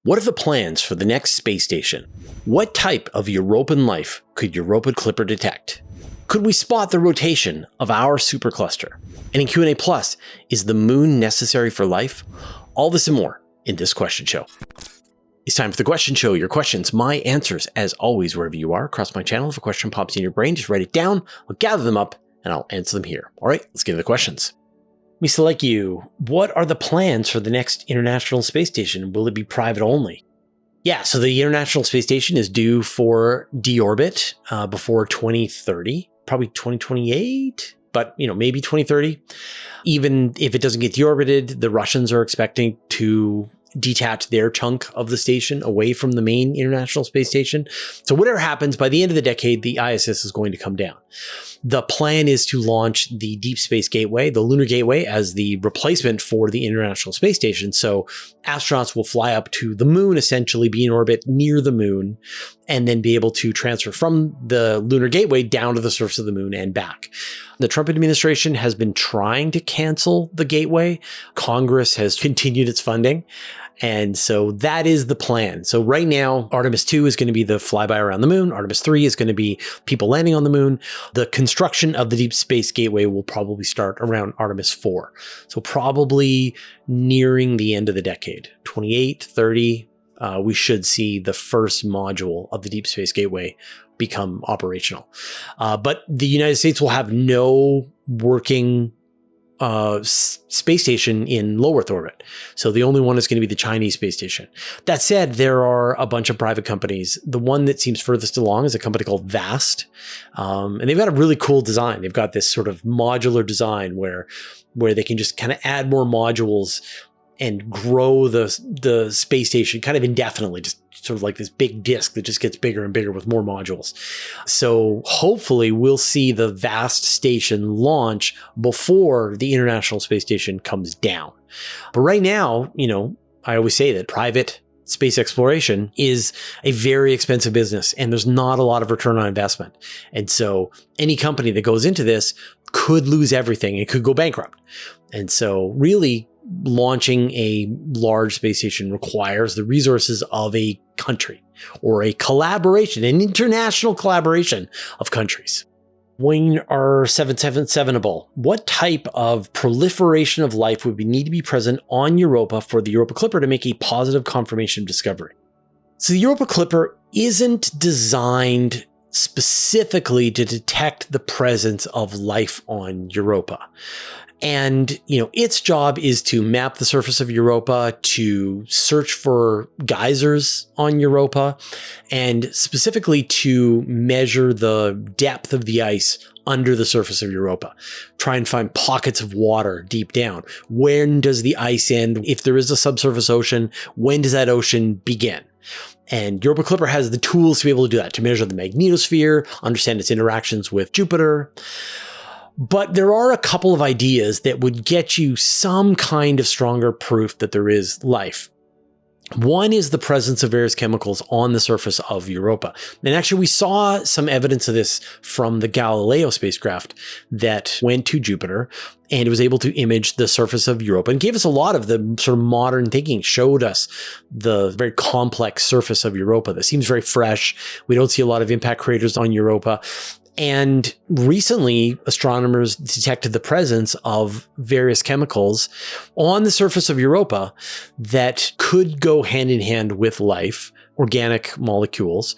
What are the plans for the next space station? What type of Europan life could Europa Clipper detect? Could we spot the rotation of our supercluster? And in Q&A Plus, is the moon necessary for life? All this and more in this question show. It's time for the question show. Your questions, my answers, as always, wherever you are across my channel. If a question pops in your brain, just write it down. I'll gather them up and I'll answer them here. All right, let's get to the questions. Misa, like you, what are the plans for the next International Space Station? Will it be private only? Yeah, so the International Space Station is due for deorbit before 2030, probably 2028, but maybe 2030. Even if it doesn't get deorbited, the Russians are expecting to detach their chunk of the station away from the main International Space Station. So whatever happens, by the end of the decade, the ISS is going to come down. The plan is to launch the Deep Space Gateway, the Lunar Gateway, as the replacement for the International Space Station. So astronauts will fly up to the moon, essentially be in orbit near the moon, and then be able to transfer from the Lunar Gateway down to the surface of the moon and back. The Trump administration has been trying to cancel the Gateway. Congress has continued its funding. And so that is the plan. So right now, Artemis 2 is going to be the flyby around the moon. Artemis 3 is going to be people landing on the moon. The construction of the Deep Space Gateway will probably start around Artemis 4. So probably nearing the end of the decade, 28, 30, we should see the first module of the Deep Space Gateway become operational. But the United States will have no working space station in low Earth orbit. So the only one is going to be the Chinese space station. That said, there are a bunch of private companies. The one that seems furthest along is a company called VAST. And they've got a really cool design. They've got this sort of modular design where they can just kind of add more modules and grow the space station kind of indefinitely, just sort of like this big disk that just gets bigger and bigger with more modules. So hopefully we'll see the VAST station launch before the International Space Station comes down. But right now, I always say that private space exploration is a very expensive business and there's not a lot of return on investment. And so any company that goes into this could lose everything. It could go bankrupt. And so really, launching a large space station requires the resources of a country or a collaboration, an international collaboration of countries. When are 777able? What type of proliferation of life would need to be present on Europa for the Europa Clipper to make a positive confirmation of discovery? So the Europa Clipper isn't designed specifically to detect the presence of life on Europa. And, its job is to map the surface of Europa, to search for geysers on Europa, and specifically to measure the depth of the ice under the surface of Europa. Try and find pockets of water deep down. When does the ice end? If there is a subsurface ocean, when does that ocean begin? And Europa Clipper has the tools to be able to do that, to measure the magnetosphere, understand its interactions with Jupiter. But there are a couple of ideas that would get you some kind of stronger proof that there is life. One is the presence of various chemicals on the surface of Europa. And actually, we saw some evidence of this from the Galileo spacecraft that went to Jupiter, and it was able to image the surface of Europa and gave us a lot of the sort of modern thinking, showed us the very complex surface of Europa that seems very fresh. We don't see a lot of impact craters on Europa. And recently, astronomers detected the presence of various chemicals on the surface of Europa that could go hand in hand with life, organic molecules.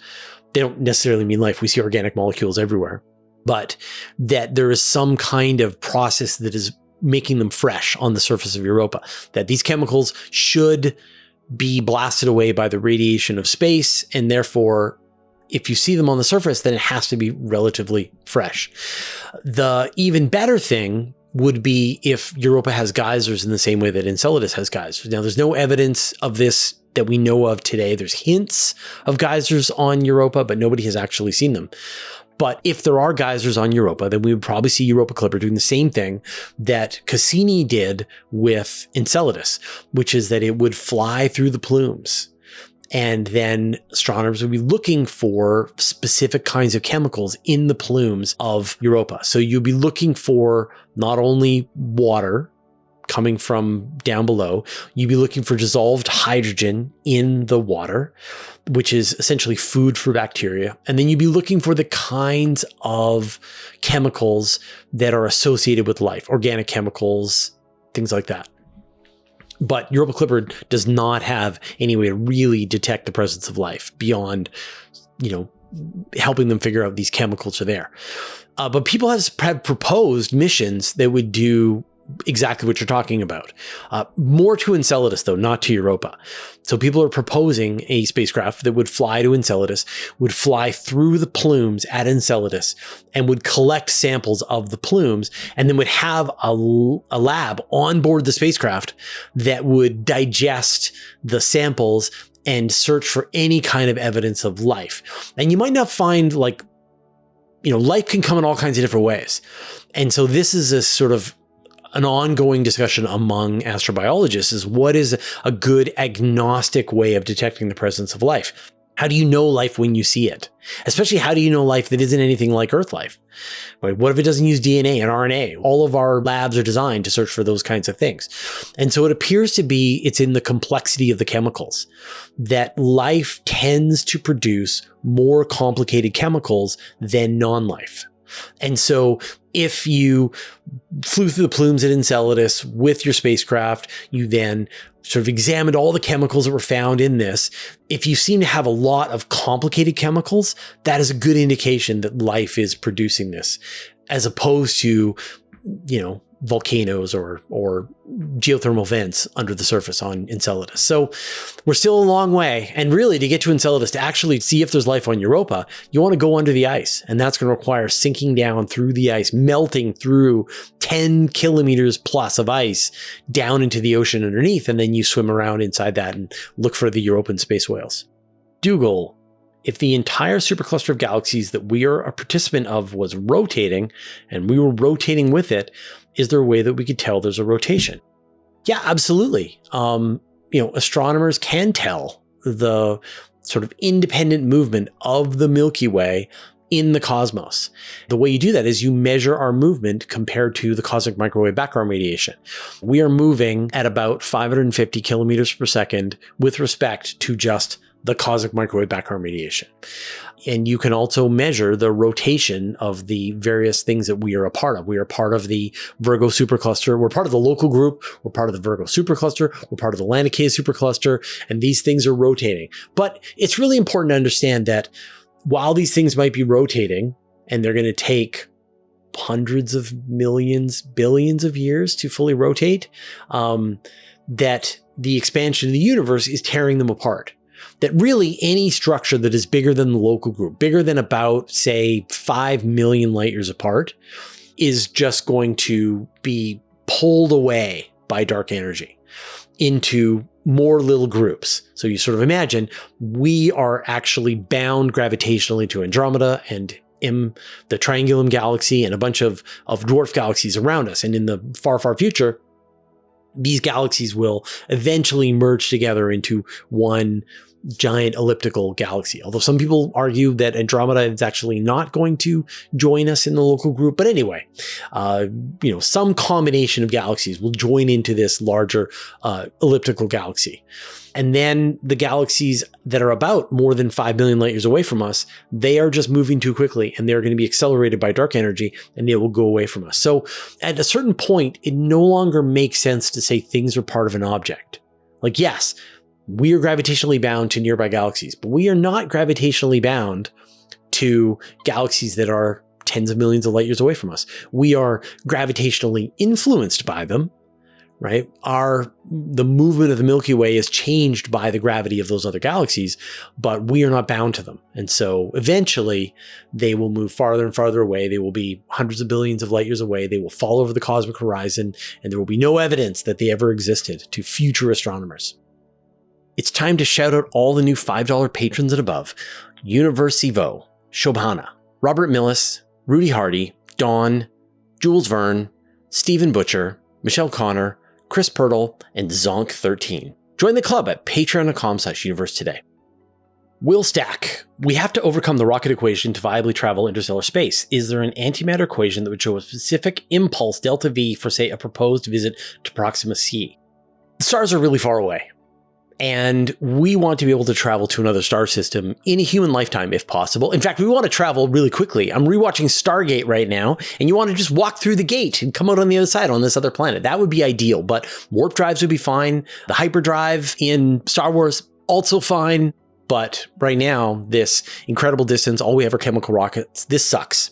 They don't necessarily mean life. We see organic molecules everywhere, but that there is some kind of process that is making them fresh on the surface of Europa, that these chemicals should be blasted away by the radiation of space, and therefore if you see them on the surface, then it has to be relatively fresh. The even better thing would be if Europa has geysers in the same way that Enceladus has geysers. Now, there's no evidence of this that we know of today. There's hints of geysers on Europa, but nobody has actually seen them. But if there are geysers on Europa, then we would probably see Europa Clipper doing the same thing that Cassini did with Enceladus, which is that it would fly through the plumes. And then astronomers would be looking for specific kinds of chemicals in the plumes of Europa. So you'd be looking for not only water, coming from down below. You'd be looking for dissolved hydrogen in the water, which is essentially food for bacteria. And then you'd be looking for the kinds of chemicals that are associated with life, organic chemicals, things like that. But Europa Clipper does not have any way to really detect the presence of life beyond, helping them figure out these chemicals are there. But people have proposed missions that would do exactly what you're talking about. More to Enceladus, though, not to Europa. So people are proposing a spacecraft that would fly to Enceladus, would fly through the plumes at Enceladus, and would collect samples of the plumes, and then would have a lab on board the spacecraft that would digest the samples and search for any kind of evidence of life. And you might not find life can come in all kinds of different ways. And so this is a sort of an ongoing discussion among astrobiologists is what is a good agnostic way of detecting the presence of life? How do you know life when you see it? Especially, how do you know life that isn't anything like Earth life? Right? What if it doesn't use DNA and RNA? All of our labs are designed to search for those kinds of things. And so it appears to be it's in the complexity of the chemicals that life tends to produce more complicated chemicals than non-life. And so if you flew through the plumes at Enceladus with your spacecraft, you then sort of examined all the chemicals that were found in this. If you seem to have a lot of complicated chemicals, that is a good indication that life is producing this, as opposed to, volcanoes or geothermal vents under the surface on Enceladus. So we're still a long way. And really, to get to Enceladus, to actually see if there's life on Europa, you want to go under the ice. And that's going to require sinking down through the ice, melting through 10 kilometers plus of ice down into the ocean underneath. And then you swim around inside that and look for the Europan space whales. Dougal, if the entire supercluster of galaxies that we are a participant of was rotating and we were rotating with it, is there a way that we could tell there's a rotation? Yeah, absolutely. Astronomers can tell the sort of independent movement of the Milky Way in the cosmos. The way you do that is you measure our movement compared to the cosmic microwave background radiation. We are moving at about 550 kilometers per second with respect to just the cosmic microwave background radiation. And you can also measure the rotation of the various things that we are a part of. We are part of the Virgo supercluster. We're part of the local group. We're part of the Virgo supercluster. We're part of the Laniakea supercluster. And these things are rotating. But it's really important to understand that while these things might be rotating, and they're going to take hundreds of millions, billions of years to fully rotate, that the expansion of the universe is tearing them apart. That really any structure that is bigger than the local group, bigger than about, say, 5 million light years apart, is just going to be pulled away by dark energy into more little groups. So you sort of imagine we are actually bound gravitationally to Andromeda and the Triangulum galaxy and a bunch of dwarf galaxies around us. And in the far, far future, these galaxies will eventually merge together into one giant elliptical galaxy. Although some people argue that Andromeda is actually not going to join us in the local group. But anyway, some combination of galaxies will join into this larger elliptical galaxy. And then the galaxies that are about more than 5 million light years away from us, they are just moving too quickly and they're going to be accelerated by dark energy and they will go away from us. So at a certain point, it no longer makes sense to say things are part of an object. Like, yes, we are gravitationally bound to nearby galaxies, but we are not gravitationally bound to galaxies that are tens of millions of light years away from us. We are gravitationally influenced by them, right? The movement of the Milky Way is changed by the gravity of those other galaxies, but we are not bound to them. And so eventually they will move farther and farther away. They will be hundreds of billions of light years away. They will fall over the cosmic horizon, and there will be no evidence that they ever existed to future astronomers. It's time to shout out all the new $5 patrons and above: Universe Evo, Shobhana, Robert Millis, Rudy Hardy, Dawn, Jules Verne, Stephen Butcher, Michelle Connor, Chris Pirtle, and Zonk13. Join the club at patreon.com/universe today. Will stack. We have to overcome the rocket equation to viably travel interstellar space. Is there an antimatter equation that would show a specific impulse delta V for, say, a proposed visit to Proxima C? The stars are really far away, and we want to be able to travel to another star system in a human lifetime if possible. In fact, we want to travel really quickly. I'm rewatching Stargate right now, and you want to just walk through the gate and come out on the other side on this other planet. That would be ideal, but warp drives would be fine. The hyperdrive in Star Wars, also fine. But right now, this incredible distance, all we have are chemical rockets. This sucks.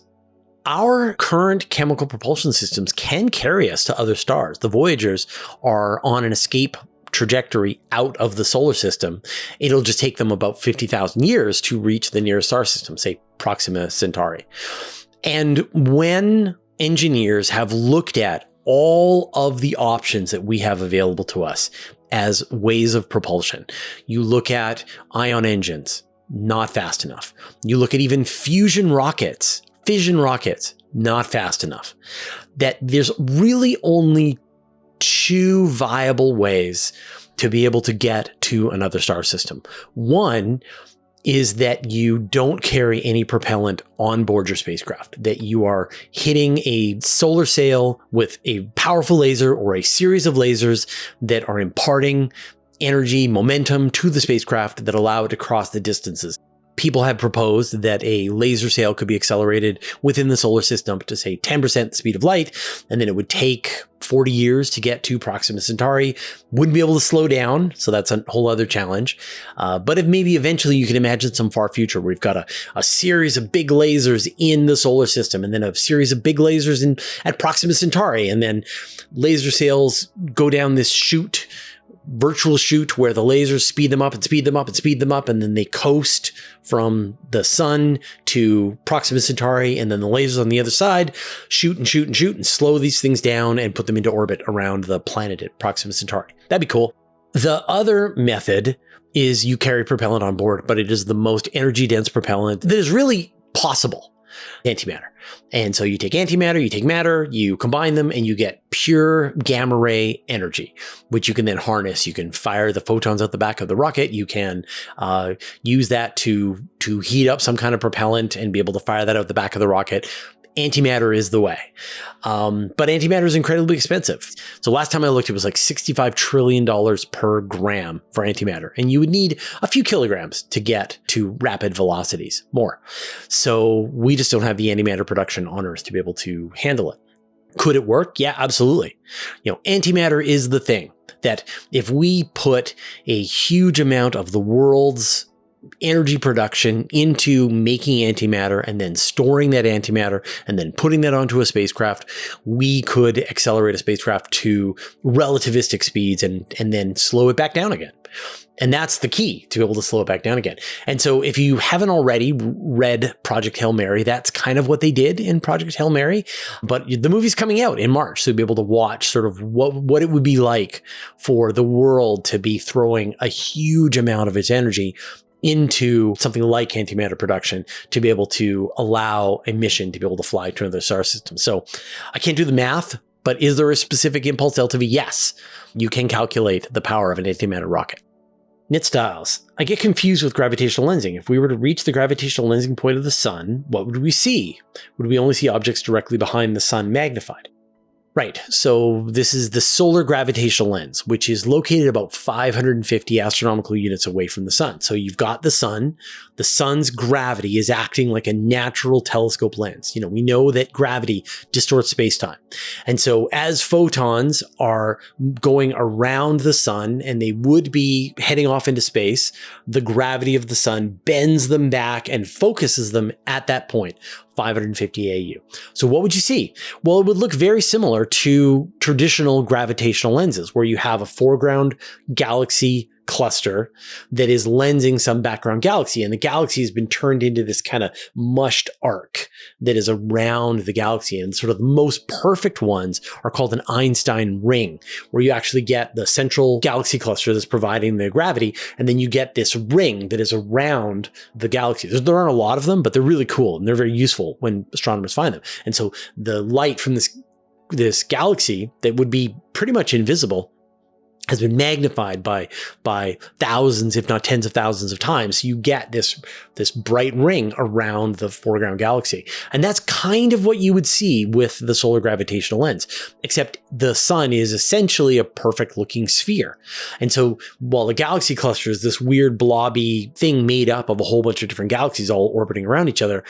Our current chemical propulsion systems can carry us to other stars. The Voyagers are on an escape trajectory out of the solar system. It'll just take them about 50,000 years to reach the nearest star system, say Proxima Centauri. And when engineers have looked at all of the options that we have available to us as ways of propulsion, you look at ion engines, not fast enough. You look at even fusion rockets, fission rockets, not fast enough. That there's really only two viable ways to be able to get to another star system. One is that you don't carry any propellant on board your spacecraft, that you are hitting a solar sail with a powerful laser or a series of lasers that are imparting energy, momentum to the spacecraft that allow it to cross the distances. People have proposed that a laser sail could be accelerated within the solar system to, say, 10% the speed of light, and then it would take 40 years to get to Proxima Centauri. Wouldn't be able to slow down, so that's a whole other challenge. But if maybe eventually you can imagine some far future where we've got a series of big lasers in the solar system, and then a series of big lasers at Proxima Centauri, and then laser sails go down this chute, virtual chute, where the lasers speed them up and speed them up and speed them up, and then they coast from the sun to Proxima Centauri, and then the lasers on the other side shoot and shoot and shoot and slow these things down and put them into orbit around the planet at Proxima Centauri. That'd be cool. The other method is you carry propellant on board, but it is the most energy dense propellant that is really possible. Antimatter. And so you take antimatter, you take matter, you combine them, and you get pure gamma ray energy, which you can then harness. You can fire the photons out the back of the rocket. You can use that to heat up some kind of propellant and be able to fire that out the back of the rocket. Antimatter is the way. But antimatter is incredibly expensive. So last time I looked, it was like $65 trillion per gram for antimatter. And you would need a few kilograms to get to rapid velocities, more. So we just don't have the antimatter production on Earth to be able to handle it. Could it work? Yeah, absolutely. Antimatter is the thing that if we put a huge amount of the world's energy production into making antimatter and then storing that antimatter and then putting that onto a spacecraft, we could accelerate a spacecraft to relativistic speeds and then slow it back down again. And that's the key, to be able to slow it back down again. And so if you haven't already read Project Hail Mary, that's kind of what they did in Project Hail Mary. But the movie's coming out in March, so you'll be able to watch sort of what it would be like for the world to be throwing a huge amount of its energy into something like antimatter production to be able to allow a mission to be able to fly to another star system. So I can't do the math, but is there a specific impulse delta V? Yes, you can calculate the power of an antimatter rocket. Knit Styles. I get confused with gravitational lensing. If we were to reach the gravitational lensing point of the sun, what would we see? Would we only see objects directly behind the sun magnified? Right, so this is the solar gravitational lens, which is located about 550 astronomical units away from the sun. So you've got the sun's gravity is acting like a natural telescope lens. We know that gravity distorts space-time. And so as photons are going around the sun and they would be heading off into space, the gravity of the sun bends them back and focuses them at that point, 550 AU. So what would you see? Well, it would look very similar to traditional gravitational lenses, where you have a foreground galaxy cluster that is lensing some background galaxy, and the galaxy has been turned into this kind of mushed arc that is around the galaxy. And sort of the most perfect ones are called an Einstein ring, where you actually get the central galaxy cluster that's providing the gravity, and then you get this ring that is around the galaxy. There aren't a lot of them, but they're really cool and they're very useful when astronomers find them. And so the light from this galaxy that would be pretty much invisible has been magnified by thousands, if not tens of thousands of times. So you get this bright ring around the foreground galaxy. And that's kind of what you would see with the solar gravitational lens, except the sun is essentially a perfect looking sphere. And so while the galaxy cluster is this weird blobby thing made up of a whole bunch of different galaxies all orbiting around each other,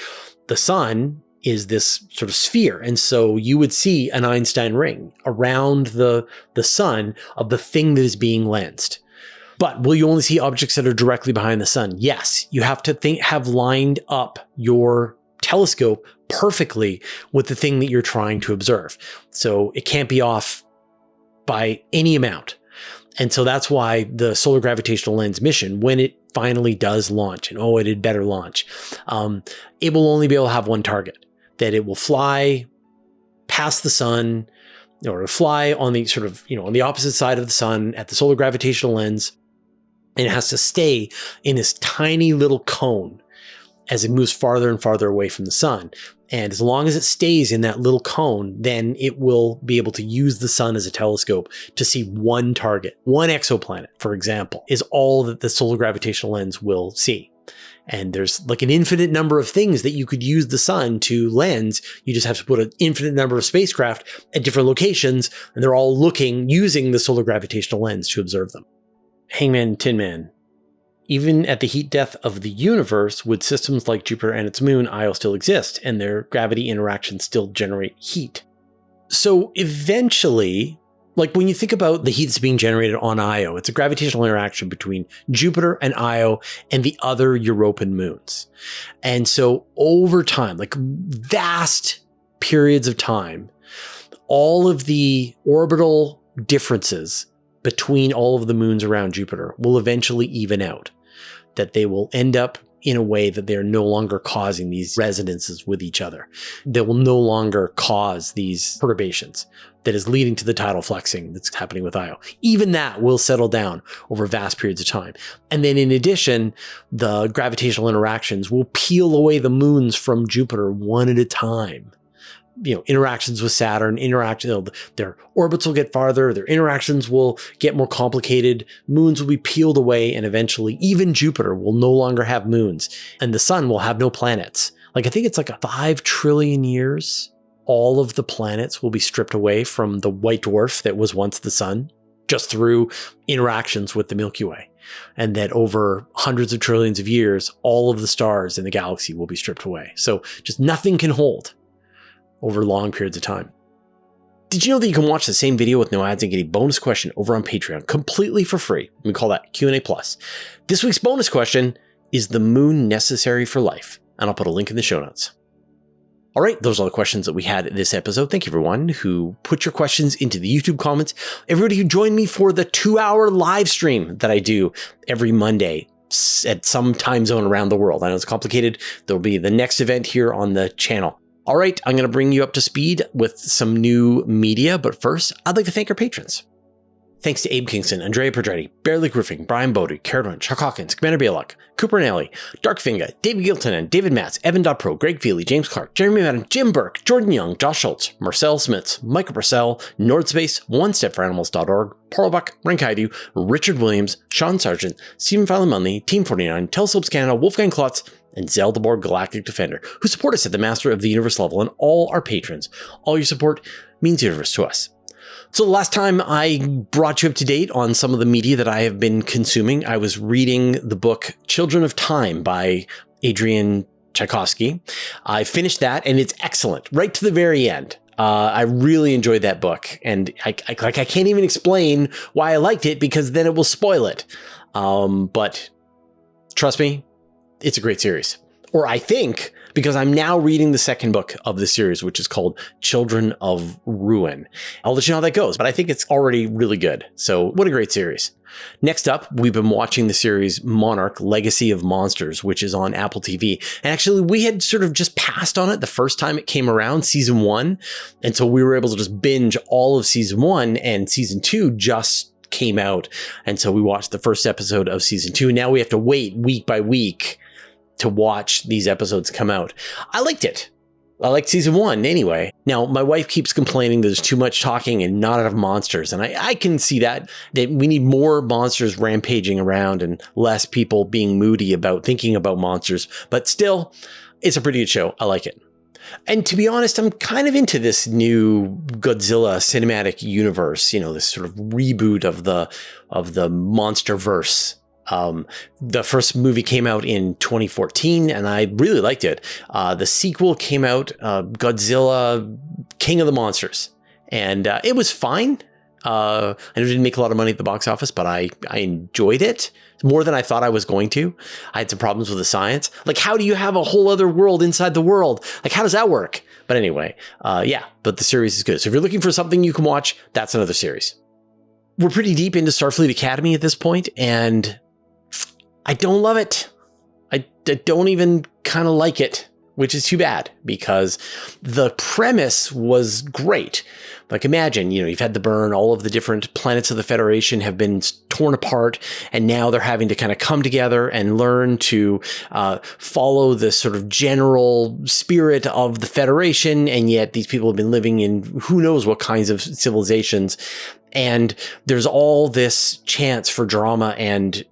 the sun is this sort of sphere. And so you would see an Einstein ring around the sun of the thing that is being lensed. But will you only see objects that are directly behind the sun? Yes, you have to have lined up your telescope perfectly with the thing that you're trying to observe. So it can't be off by any amount. And so that's why the solar gravitational lens mission, when it finally does launch, and it had better launch, it will only be able to have one target. That it will fly past the sun, or fly on the sort of, on the opposite side of the sun at the solar gravitational lens. And it has to stay in this tiny little cone as it moves farther and farther away from the sun. And as long as it stays in that little cone, then it will be able to use the sun as a telescope to see one target. One exoplanet, for example, is all that the solar gravitational lens will see. And there's like an infinite number of things that you could use the sun to lens. You just have to put an infinite number of spacecraft at different locations, and they're all using the solar gravitational lens to observe them. Hangman Tin Man. Even at the heat death of the universe, would systems like Jupiter and its moon Io still exist, and their gravity interactions still generate heat? So eventually, like when you think about the heat that's being generated on Io, it's a gravitational interaction between Jupiter and Io and the other Europan moons. And so over time, like vast periods of time, all of the orbital differences between all of the moons around Jupiter will eventually even out. That they will end up in a way that they're no longer causing these resonances with each other. They will no longer cause these perturbations that is leading to the tidal flexing that's happening with Io. Even that will settle down over vast periods of time. And then in addition, the gravitational interactions will peel away the moons from Jupiter one at a time. Interactions with Saturn, their orbits will get farther, their interactions will get more complicated, moons will be peeled away, and eventually even Jupiter will no longer have moons, and the sun will have no planets. Like I think it's like 5 trillion years, all of the planets will be stripped away from the white dwarf that was once the sun, just through interactions with the Milky Way. And that over hundreds of trillions of years, all of the stars in the galaxy will be stripped away. So just nothing can hold over long periods of time. Did you know that you can watch the same video with no ads and get a bonus question over on Patreon completely for free? We call that Q&A Plus. This week's bonus question is the moon necessary for life? And I'll put a link in the show notes. All right, those are all the questions that we had this episode. Thank you everyone who put your questions into the YouTube comments. Everybody who joined me for the 2-hour live stream that I do every Monday at some time zone around the world. I know it's complicated. There'll be the next event here on the channel. All right, I'm going to bring you up to speed with some new media, but first, I'd like to thank our patrons. Thanks to Abe Kingston, Andrea Pedretti, Bear Lake Roofing, Brian Bodie, Caradon, Chuck Hawkins, Commander Bailock, Cooper Nally, Darkfinger, David Giltonen, David Matz, Evan.pro, Greg Feely, James Clark, Jeremy Madden, Jim Burke, Jordan Young, Josh Schultz, Marcel Smits, Michael Purcell, Nordspace, OneStepForAnimals.org, Porlbuck, Rankaidu, Richard Williams, Sean Sargent, Stephen Fallon-Munley, Team 49, Telescopes Canada, Wolfgang Klotz, and Zeldaborg Galactic Defender, who support us at the Master of the Universe level, and all our patrons. All your support means the universe to us. So the last time I brought you up to date on some of the media that I have been consuming, I was reading the book Children of Time by Adrian Tchaikovsky. I finished that and it's excellent, right to the very end. I really enjoyed that book, and I can't even explain why I liked it because then it will spoil it. But trust me, it's a great series. Or I think, because I'm now reading the second book of the series, which is called Children of Ruin. I'll let you know how that goes, but I think it's already really good. So what a great series. Next up, we've been watching the series Monarch: Legacy of Monsters, which is on Apple TV. And actually, we had sort of just passed on it the first time it came around, season 1. And so we were able to just binge all of season 1, and season 2 just came out. And so we watched the first episode of season 2. Now we have to wait week by week to watch these episodes come out. I liked it. I liked season 1 anyway. Now, my wife keeps complaining there's too much talking and not enough monsters. And I can see that we need more monsters rampaging around and less people being moody about thinking about monsters. But still, it's a pretty good show. I like it. And to be honest, I'm kind of into this new Godzilla cinematic universe, this sort of reboot of the MonsterVerse. The first movie came out in 2014 and I really liked it. The sequel came out, Godzilla, King of the Monsters, and it was fine. I didn't make a lot of money at the box office, but I enjoyed it more than I thought I was going to. I had some problems with the science. Like, how do you have a whole other world inside the world? Like, how does that work? But anyway, yeah, but the series is good. So if you're looking for something you can watch, that's another series. We're pretty deep into Starfleet Academy at this point, and I don't love it. I don't even kind of like it, which is too bad because the premise was great. Like, imagine, you've had the burn, all of the different planets of the Federation have been torn apart, and now they're having to kind of come together and learn to follow the sort of general spirit of the Federation, and yet these people have been living in who knows what kinds of civilizations. And there's all this chance for drama and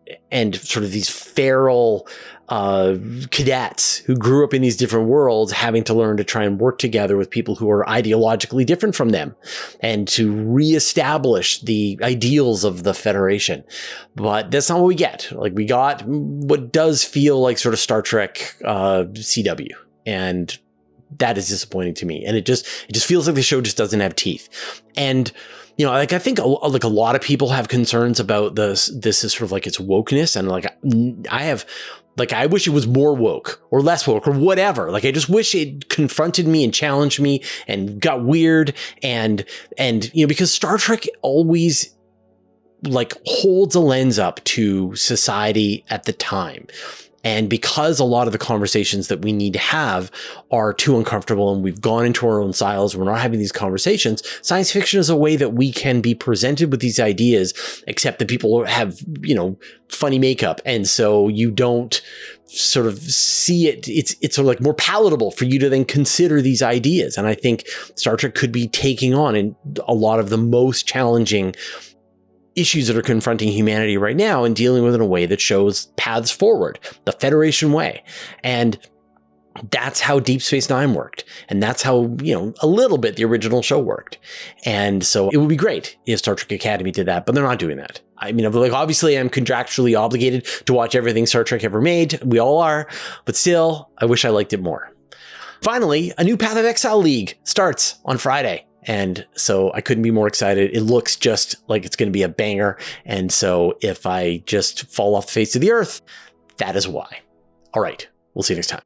sort of these feral cadets who grew up in these different worlds having to learn to try and work together with people who are ideologically different from them and to reestablish the ideals of the Federation. But that's not what we get. Like, we got what does feel like sort of Star Trek CW, and that is disappointing to me. And it just feels like the show just doesn't have teeth. And like, I think like a lot of people have concerns about this is sort of like its wokeness. And like, I wish it was more woke or less woke or whatever. Like, I just wish it confronted me and challenged me and got weird. And because Star Trek always like holds a lens up to society at the time. And because a lot of the conversations that we need to have are too uncomfortable and we've gone into our own silos, we're not having these conversations, science fiction is a way that we can be presented with these ideas, except that people have, funny makeup. And so you don't sort of see it. It's sort of like more palatable for you to then consider these ideas. And I think Star Trek could be taking on in a lot of the most challenging issues that are confronting humanity right now and dealing with it in a way that shows paths forward, the Federation way. And that's how Deep Space Nine worked. And that's how, a little bit the original show worked. And so it would be great if Star Trek Academy did that, but they're not doing that. I mean, like, obviously I'm contractually obligated to watch everything Star Trek ever made. We all are, but still, I wish I liked it more. Finally, a new Path of Exile League starts on Friday. And so I couldn't be more excited. It looks just like it's going to be a banger. And so if I just fall off the face of the earth, that is why. All right. We'll see you next time.